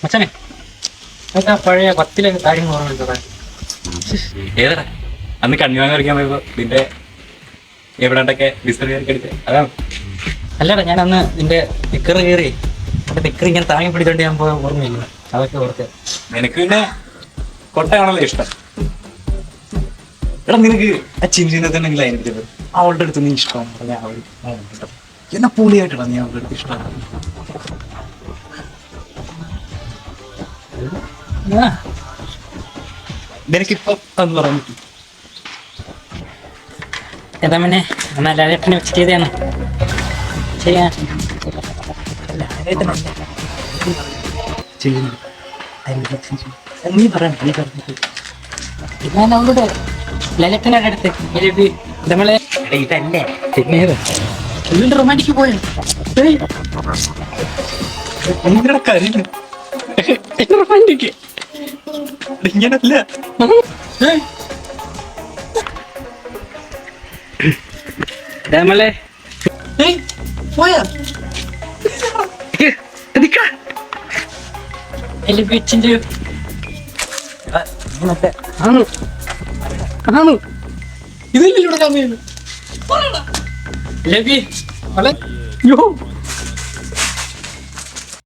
മച്ചാനെ അതൊക്കെ പഴയ 10 കാര്യങ്ങൾ ഓർമ്മ. ഏതാ അന്ന് കണ്ണിവാങ്ങ കളിക്കാൻ പോയപ്പോ നിന്റെ എവിടാണ്ടൊക്കെ ഡിസ്റ്റർ എടുത്ത് അതാണ്. അല്ലടാ, ഞാൻ അന്ന് നിന്റെ നിക്കറ് കയറി എന്റെ നിക്കറ് ഇങ്ങനെ താങ്ങി പിടിച്ചോണ്ട് ഞാൻ പോയ ഓർമ്മയില്ല. അതൊക്കെ ഓർത്ത്. നിനക്ക് പിന്നെ കൊട്ടയാണല്ലോ ഇഷ്ടം. എടാ നിനക്ക് ആ ചിന്തിനത്തിനെങ്കിലും അതിനെടുത്തത് അവളുടെ അടുത്ത് നീ ഇഷ്ടം പറഞ്ഞ അവൾ എന്നെ പൊളിയായിട്ടാ നീ അവളുടെ അടുത്ത് ഇഷ്ടം. നിനക്കിപ്പോ എന്ന് പറയാൻ പറ്റും. ഏതാ പിന്നെ എന്നാ ലാലേട്ടനെ വെച്ചിട്ട് ചെയ്തതാണ്. ശരിയാ നീ പറയണ്ട, നീ പറഞ്ഞിട്ട് ഞാൻ അവളോട് ലാലേട്ടനെ അടുത്ത് നമ്മളെ ഇതല്ലേ ഇതിന്റെ റൊമാൻറ്റിക്ക് പോയ നിങ്ങളുടെ കാര്യം റൊമാൻറ്റിക്ക് ഇങ്ങനല്ല. നമ്മളെ പോയാ എലിപ്പിച്ചിന്റെ ഇതല്ലേ ഇവിടെ കമ്മിയാണ്. ലബി യോ